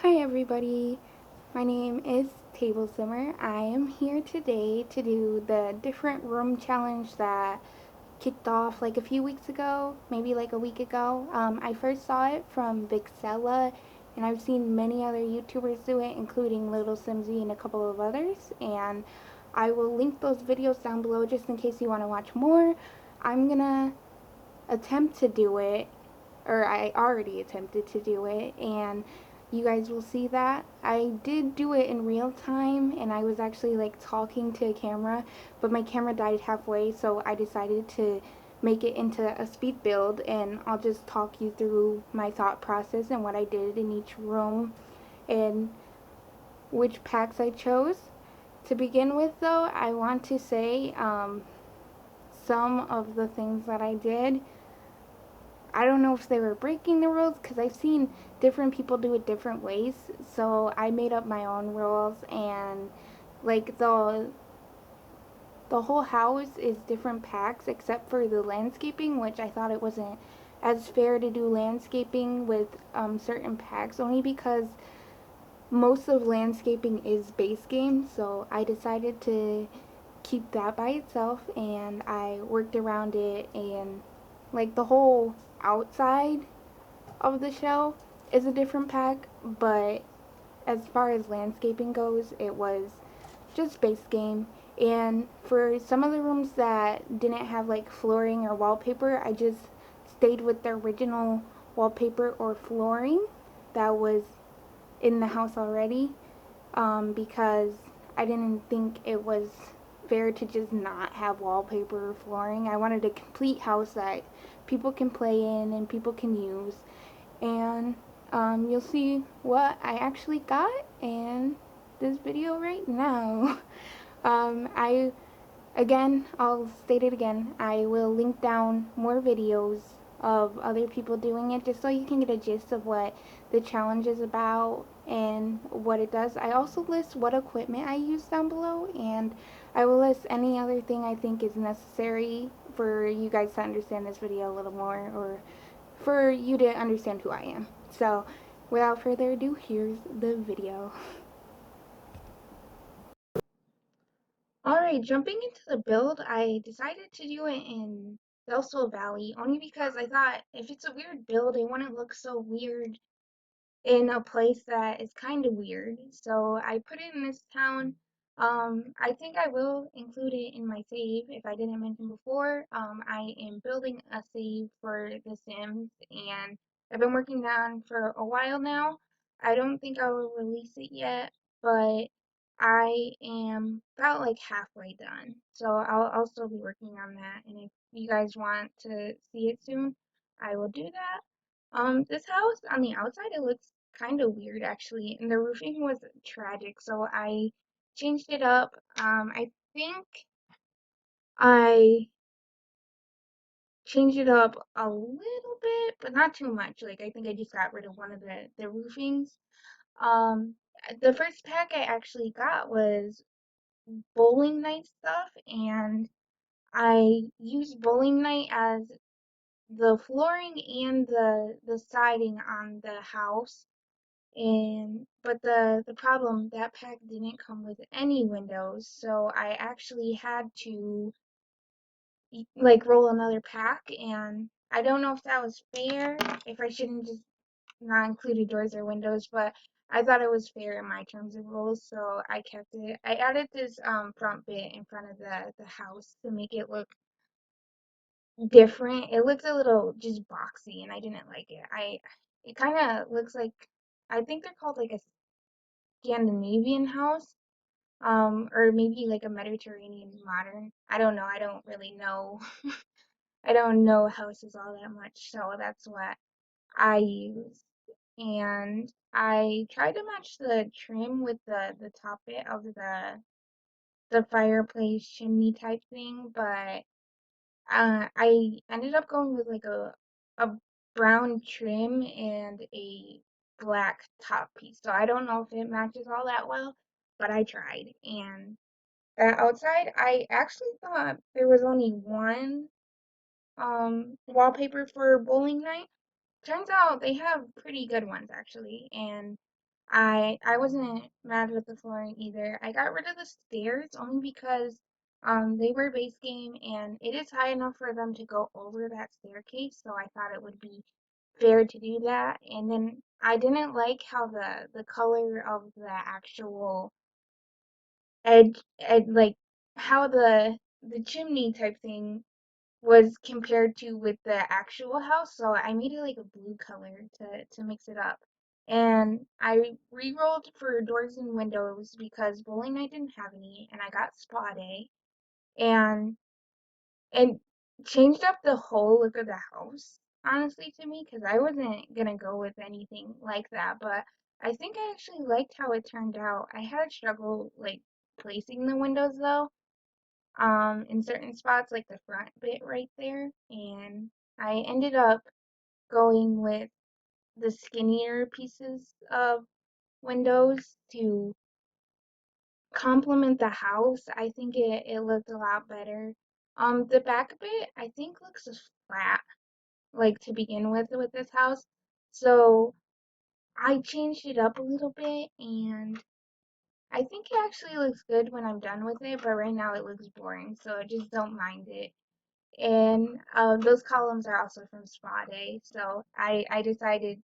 Hi everybody, my name is TabiLC. I am here today to do the different room challenge that kicked off like a few weeks ago, maybe like a week ago. I first saw it from Vixella, and I've seen many other YouTubers do it, including Little Simsy and a couple of others, and I will link those videos down below just in case you want to watch more. I'm gonna attempt to do it, or I already attempted to do it, and you guys will see that. I did do it in real time, and I was actually like talking to a camera, but my camera died halfway, so I decided to make it into a speed build, and I'll just talk you through my thought process and what I did in each room and which packs I chose. To begin with, though, I want to say some of the things that I did, I don't know if they were breaking the rules because I've seen different people do it different ways. So I made up my own rules, and like the whole house is different packs except for the landscaping, which I thought it wasn't as fair to do landscaping with certain packs, only because most of landscaping is base game. So I decided to keep that by itself, and I worked around it, and like the whole outside of the show is a different pack, but as far as landscaping goes, it was just base game. And for some of the rooms that didn't have like flooring or wallpaper, I just stayed with the original wallpaper or flooring that was in the house already, because I didn't think it was fair to just not have wallpaper or flooring. I wanted a complete house that people can play in and people can use, and you'll see what I actually got in this video right now. I Again, I'll state it again, I will link down more videos of other people doing it just so you can get a gist of what the challenge is about and what it does. I also list what equipment I use down below, and I will list any other thing I think is necessary for you guys to understand this video a little more, or for you to understand who I am. So, without further ado, here's the video. Alright, jumping into the build, I decided to do it in Delso Valley only because I thought if it's a weird build, it wouldn't look so weird in a place that is kind of weird. So I put it in this town. I think I will include it in my save if I didn't mention before. I am building a save for The Sims, and I've been working on for a while now. I don't think I will release it yet, but I am about like halfway done. So I'll still be working on that, and if you guys want to see it soon, I will do that. This house on the outside, it looks kind of weird actually, and the roofing was tragic, so I changed it up. I think I changed it up a little bit, but not too much. Like I think I just got rid of one of the roofings. Um, the first pack I actually got was bowling night stuff, and I used bowling night as the flooring and the siding on the house. And but the problem, that pack didn't come with any windows, so I actually had to like roll another pack, and I don't know if that was fair, if I shouldn't just not included doors or windows, but I thought it was fair in my terms of rules, so I kept it. I added this front bit in front of the house to make it look different. It looks a little just boxy, and I didn't like it. It kind of looks like, I think they're called like a Scandinavian house, or maybe like a Mediterranean modern. I don't know. I don't really know. I don't know houses all that much, so that's what I use. And I tried to match the trim with the top bit of the fireplace chimney type thing, but I ended up going with like a brown trim and a black top piece. So I don't know if it matches all that well, but I tried. And outside, I actually thought there was only one wallpaper for bowling night. Turns out they have pretty good ones actually, and I wasn't mad with the flooring either. I got rid of the stairs only because they were base game and it is high enough for them to go over that staircase, so I thought it would be fair to do that. And then I didn't like how the color of the actual like how the chimney type thing was compared to with the actual house, so I made it like a blue color to mix it up. And I re-rolled for doors and windows because bowling night didn't have any, and I got spa day, and and changed up the whole look of the house, honestly, to me, because I wasn't gonna go with anything like that, but I think I actually liked how it turned out. I had a struggle like placing the windows though, in certain spots, like the front bit right there, and I ended up going with the skinnier pieces of windows to complement the house. I think it looked a lot better. The back bit I think looks flat, like to begin with this house. So I changed it up a little bit and I think it actually looks good when I'm done with it, but right now it looks boring, so I just don't mind it. And those columns are also from Spa Day, so I decided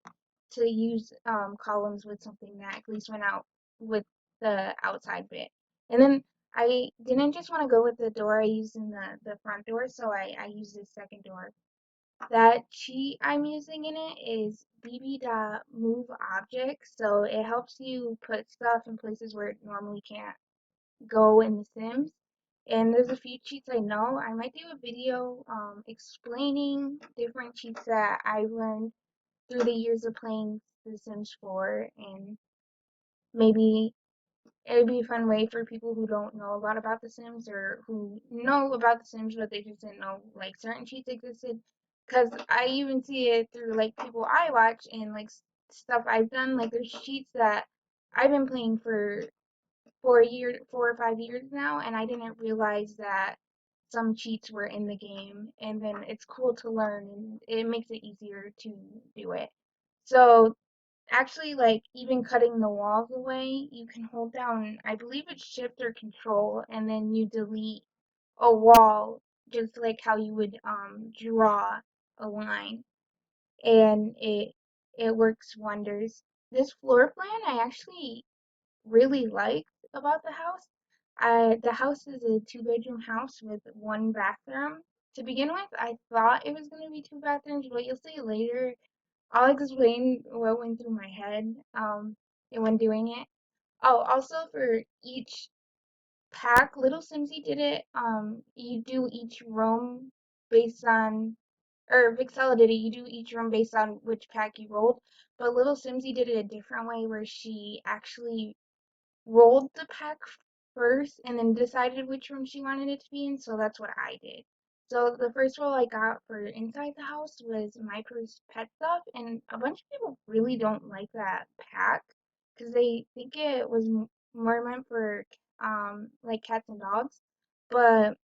to use columns with something that at least went out with the outside bit. And then I didn't just want to go with the door I used in the front door, so I used the second door. That cheat I'm using in it is bb.move objects, so it helps you put stuff in places where it normally can't go in The Sims. And there's a few cheats I know. I might do a video explaining different cheats that I learned through the years of playing The Sims 4, and maybe it would be a fun way for people who don't know a lot about The Sims or who know about The Sims but they just didn't know like certain cheats existed. Because I even see it through like people I watch and like stuff I've done. Like there's cheats that I've been playing for 4 or 5 years now, and I didn't realize that some cheats were in the game, and then it's cool to learn, and it makes it easier to do it. So actually, like even cutting the walls away, you can hold down, I believe it's Shift or Control, and then you delete a wall, just like how you would draw a line, and it works wonders. This floor plan, I actually really liked about the house. The house is a two-bedroom house with one bathroom. To begin with, I thought it was going to be two bathrooms, but you'll see later. I'll explain what went through my head when doing it. Oh, also for each pack, Little Simsy did it. You do each room based on, or Vixella did it. You do each room based on which pack you rolled. But Little Simsy did it a different way, where she actually rolled the pack first and then decided which room she wanted it to be in, so that's what I did. So the first roll I got for inside the house was my first pet stuff, and a bunch of people really don't like that pack because they think it was more meant for like cats and dogs. But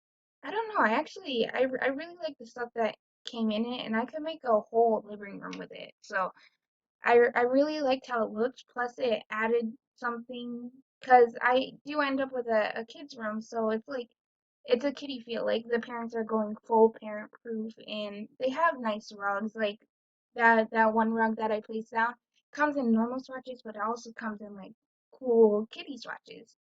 I don't know. I really like the stuff that came in it, and I could make a whole living room with it. So I really liked how it looked. Plus, it added something because I do end up with a kid's room, so it's like it's a kiddie feel. Like the parents are going full parent proof, and they have nice rugs. Like that one rug that I placed down comes in normal swatches, but it also comes in like cool kitty swatches.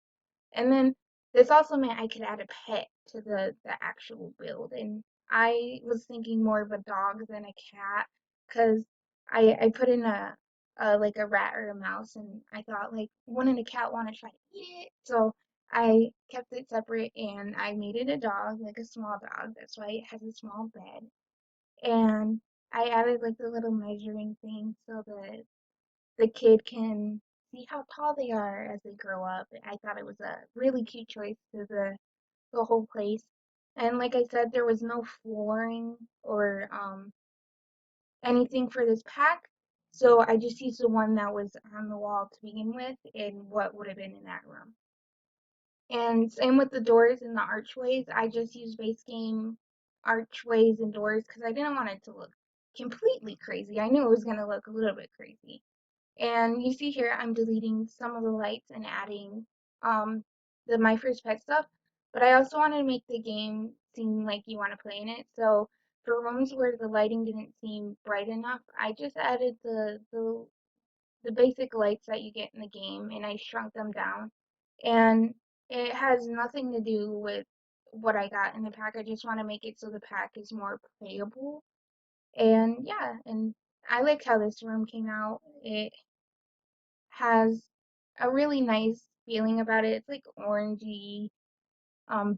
And then this also meant I could add a pet to the actual build, and I was thinking more of a dog than a cat because I put in a like a rat or a mouse, and I thought like wouldn't a cat want to try to eat it? So I kept it separate and I made it a dog, like a small dog. That's why it has a small bed. And I added like the little measuring thing so that the kid can see how tall they are as they grow up. I thought it was a really cute choice to the whole place. And like I said, there was no flooring or anything for this pack, so I just used the one that was on the wall to begin with and what would have been in that room. And same with the doors and the archways. I just used base game archways and doors because I didn't want it to look completely crazy. I knew it was going to look a little bit crazy. And you see here, I'm deleting some of the lights and adding um, the My First Pet stuff. But I also want to make the game seem like you want to play in it. So for rooms where the lighting didn't seem bright enough, I just added the basic lights that you get in the game, and I shrunk them down. And it has nothing to do with what I got in the pack. I just want to make it so the pack is more playable. And yeah, and I like how this room came out. It has a really nice feeling about it. It's like orangey,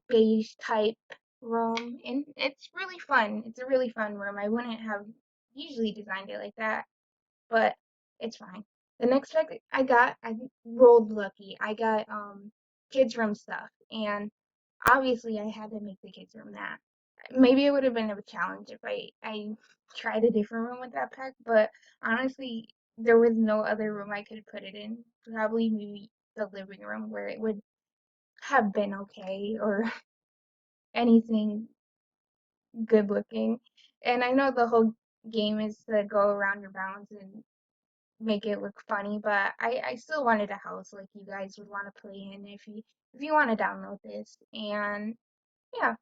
beige type room, and it's really fun. It's a really fun room. I wouldn't have usually designed it like that, but it's fine. The next pack I got, I rolled lucky. I got kids room stuff, and obviously I had to make the kids room that. Maybe it would have been a challenge if I tried a different room with that pack, but honestly, there was no other room I could put it in. Probably maybe the living room where it would have been okay or anything good looking. And I know the whole game is to go around your bounds and make it look funny, but I still wanted a house like you guys would want to play in if you want to download this. And yeah,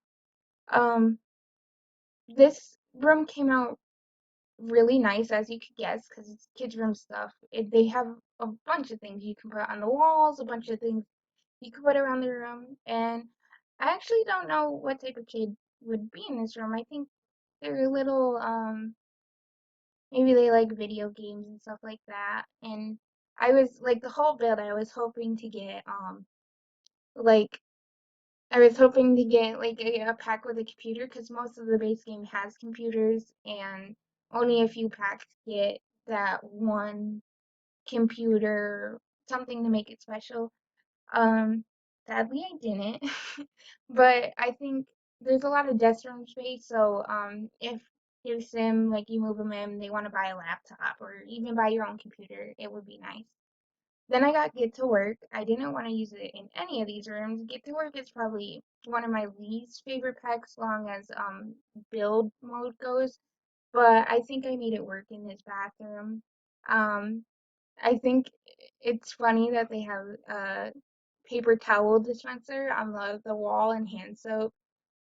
um, this room came out really nice as you could guess because it's kids room stuff. They have a bunch of things you can put on the walls, a bunch of things you can put around the room, and I actually don't know what type of kid would be in this room. I think they're a little maybe they like video games and stuff like that. And I was like the whole build I was hoping to get like I was hoping to get like a pack with a computer because most of the base game has computers and only a few packs get that one computer, something to make it special. Um, Sadly I didn't. But I think there's a lot of desk room space, so if your sim, like you move them in, they want to buy a laptop or even buy your own computer, it would be nice. Then I got Get to Work. I didn't want to use it in any of these rooms. Get to Work is probably one of my least favorite packs, long as build mode goes. But I think I made it work in this bathroom. Um, I think it's funny that they have a paper towel dispenser on the wall and hand soap.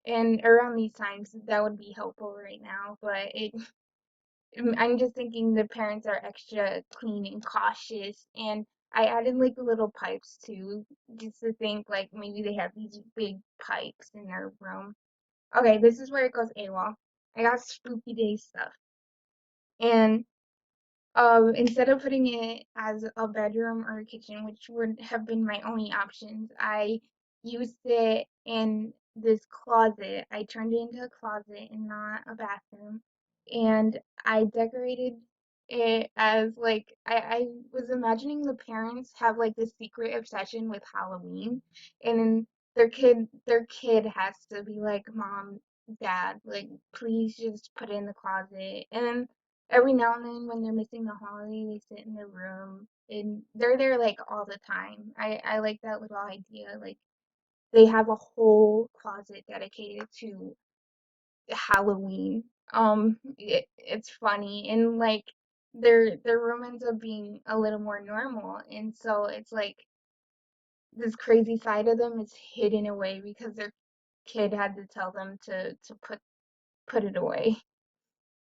And around these times, that would be helpful right now. But I'm just thinking the parents are extra clean and cautious. And I added like little pipes too, just to think like maybe they have these big pipes in their room. Okay, this is where it goes AWOL. I got spooky day stuff. And instead of putting it as a bedroom or a kitchen, which would have been my only options, I used it in this closet. I turned it into a closet and not a bathroom. And I decorated it as like I was imagining the parents have like this secret obsession with Halloween, and then their kid has to be like, Mom, Dad, like please just put it in the closet. And then every now and then when they're missing the holiday, they sit in their room and they're there like all the time. I like that little idea. Like they have a whole closet dedicated to Halloween. It's funny and like their room ends up being a little more normal, and so it's like this crazy side of them is hidden away because their kid had to tell them to put it away.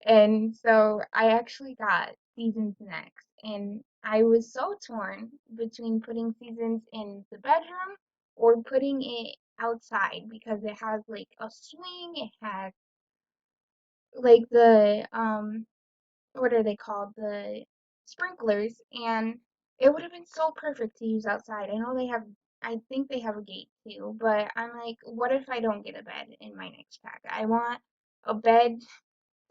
And so I actually got seasons next, and I was so torn between putting seasons in the bedroom or putting it outside because it has like a swing, it has like the what are they called? The sprinklers, and it would have been so perfect to use outside. I think they have a gate too, but I'm like, what if I don't get a bed in my next pack? I want a bed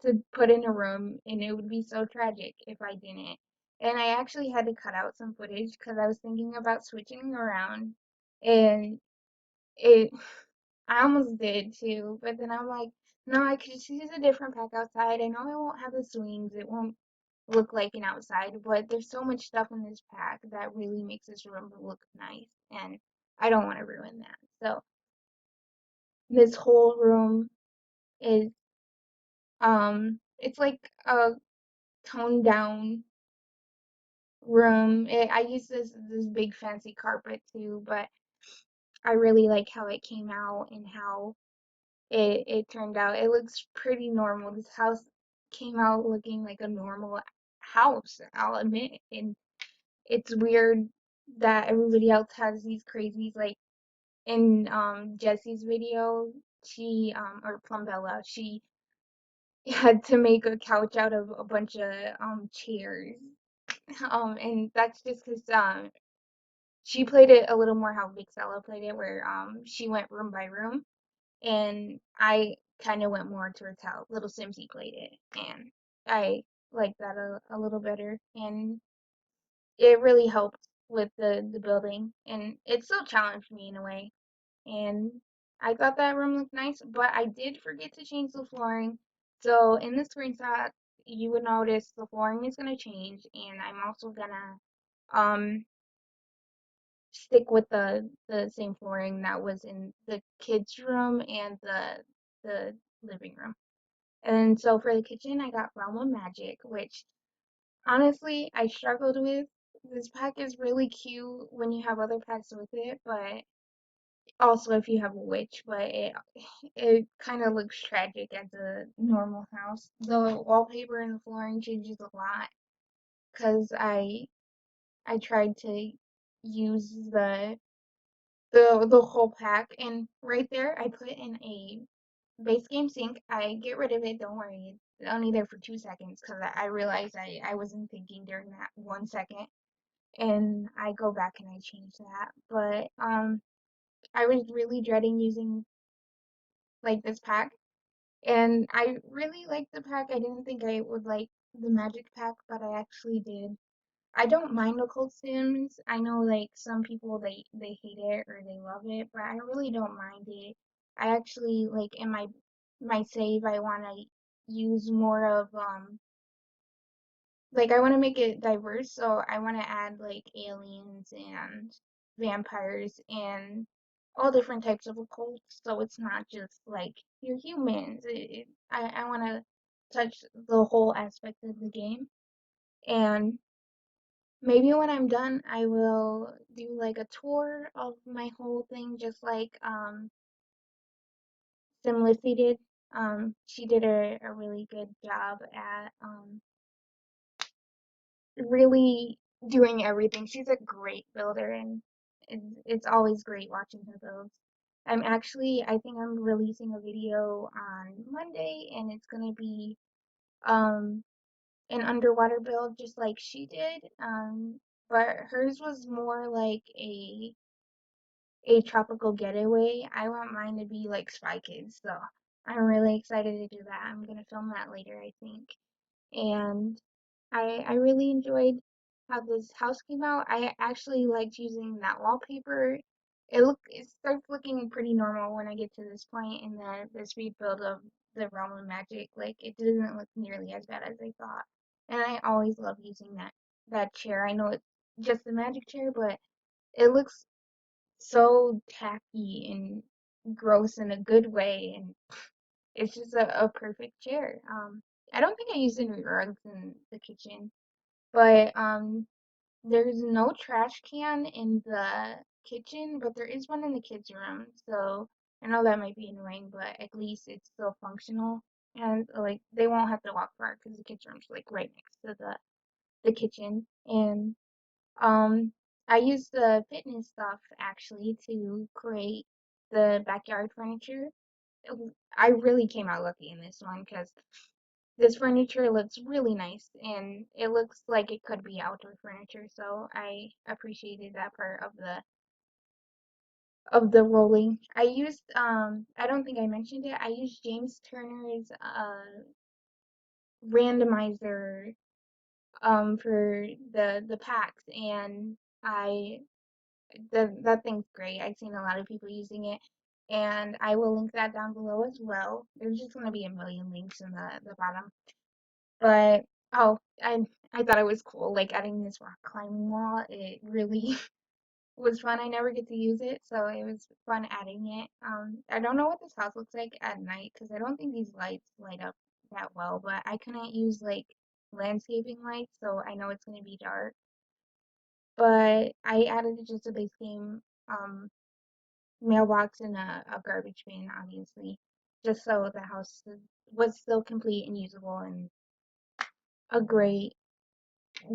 to put in a room, and it would be so tragic if I didn't. And I actually had to cut out some footage because I was thinking about switching around, and it I almost did too, but then I'm like, no, I could just use a different pack outside. I know I won't have the swings, it won't look like an outside, but there's so much stuff in this pack that really makes this room look nice, and I don't want to ruin that. So this whole room is it's like a toned down room. I used this big fancy carpet too, but I really like how it came out and how it turned out. It looks pretty normal. This house came out looking like a normal house, I'll admit. And it's weird that everybody else has these crazies. Like in Jesse's video, she or Plumbella, she had to make a couch out of a bunch of chairs. And that's just because she played it a little more how Big Stella played it, where she went room by room, and I kind of went more towards how Little Simsy played it, and I like that a little better, and it really helped with the building, and it still challenged me in a way, and I thought that room looked nice, but I did forget to change the flooring. So in the screenshot, you would notice the flooring is gonna change, and I'm also gonna um stick with the same flooring that was in the kids' room and the living room. And so for the kitchen, I got Realm of Magic, which honestly I struggled with. This pack is really cute when you have other packs with it, but also if you have a witch, but it kind of looks tragic as a normal house. The wallpaper and the flooring changes a lot because I tried to use the whole pack, and right there I put in a base game sink. I get rid of it, don't worry. It's only there for 2 seconds because I realized I wasn't thinking during that 1 second, and I go back and I change that. But I was really dreading using like this pack, and I really liked the pack. I didn't think I would like the magic pack, but I actually did. I don't mind occult sims. I know like some people they hate it or they love it, but I really don't mind it. I actually like in my save I want to use more of like I want to make it diverse, so I want to add like aliens and vampires and all different types of occults. So it's not just like you're humans. I want to touch the whole aspect of the game, and maybe when I'm done, I will do like a tour of my whole thing, just like Simlissy did. She did a really good job at really doing everything. She's a great builder, and it's always great watching her builds. I think I'm releasing a video on Monday, and it's gonna be um an underwater build just like she did. But hers was more like a tropical getaway. I want mine to be like Spy Kids, so I'm really excited to do that. I'm gonna film that later, I think. And I really enjoyed how this house came out. I actually liked using that wallpaper. It starts looking pretty normal when I get to this point in this rebuild of the Realm of Magic. Like it doesn't look nearly as bad as I thought. And I always love using that chair. I know it's just a magic chair, but it looks so tacky and gross in a good way, and it's just a perfect chair. I don't think I used any rugs in the kitchen, but there's no trash can in the kitchen, but there is one in the kids' room. So I know that might be annoying, but at least it's still functional, and like they won't have to walk far because the kids' room's like right next to the kitchen, and um, I used the fitness stuff actually to create the backyard furniture. I really came out lucky in this one because this furniture looks really nice and it looks like it could be outdoor furniture. So I appreciated that part of the rolling. I don't think I mentioned it. I used James Turner's randomizer for the packs, and I that thing's great. I've seen a lot of people using it, and I will link that down below as well. There's just gonna be a million links in the bottom. But oh, I thought it was cool, like adding this rock climbing wall. It really was fun. I never get to use it, so it was fun adding it. I don't know what this house looks like at night because I don't think these lights light up that well, but I couldn't use like landscaping lights, so I know it's gonna be dark. but I added just a base game mailbox and a garbage bin, obviously, just so the house was still complete and usable and a great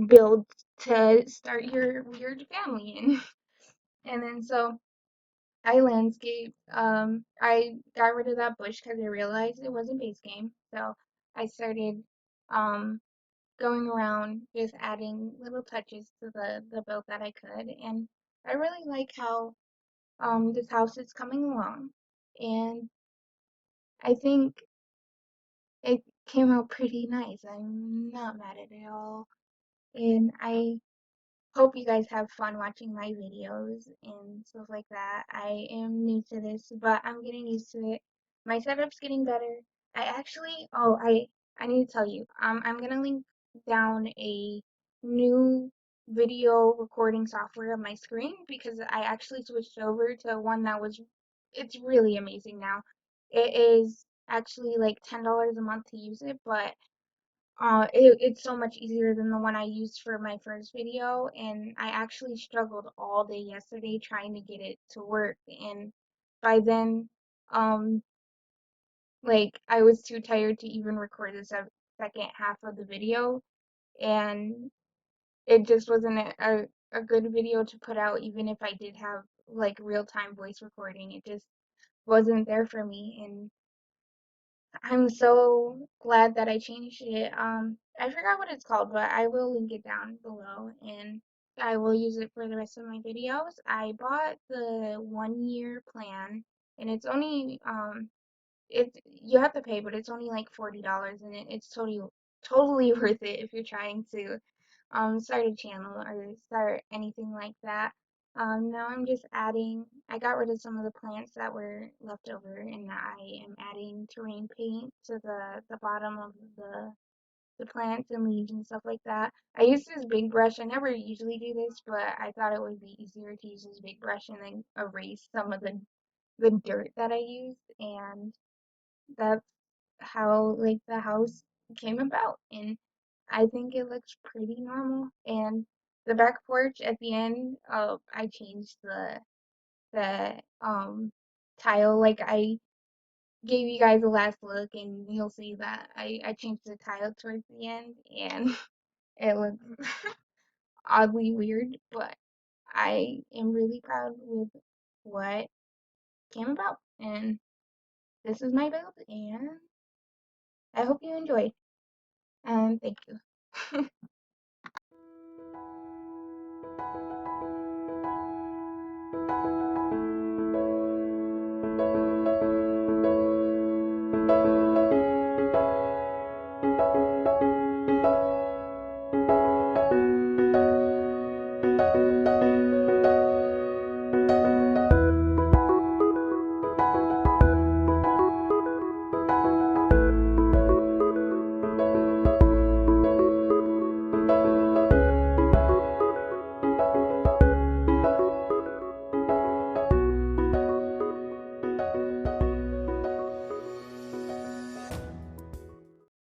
build to start your weird family in. And then so I landscaped. I got rid of that bush because I realized it was a base game. So I started um going around just adding little touches to the build that I could, and I really like how this house is coming along, and I think it came out pretty nice. I'm not mad at it all, and I hope you guys have fun watching my videos and stuff like that. I am new to this, but I'm getting used to it. My setup's getting better. I need to tell you, I'm gonna link down a new video recording software on my screen because I actually switched over to one it's really amazing now. It is actually like $10 a month to use it, but it's so much easier than the one I used for my first video, and I actually struggled all day yesterday trying to get it to work, and by then, um, like, I was too tired to even record the second half of the video, and it just wasn't a good video to put out, even if I did have, like, real-time voice recording. It just wasn't there for me, and I'm so glad that I changed it. I forgot what it's called, but I will link it down below and I will use it for the rest of my videos. I bought the 1 year plan and it's only you have to pay, but it's only like $40 and it's totally worth it if you're trying to start a channel or start anything like that. Now I'm just adding, I got rid of some of the plants that were left over and I am adding terrain paint to the bottom of the plants and leaves and stuff like that. I used this big brush. I never usually do this, but I thought it would be easier to use this big brush and then erase some of the dirt that I used, and that's how like the house came about. And I think it looks pretty normal. And the back porch at the end, I changed the tile. Like I gave you guys a last look, and you'll see that I changed the tile towards the end, and it looks oddly weird, but I am really proud with what came about. And this is my build, and I hope you enjoyed. And thank you.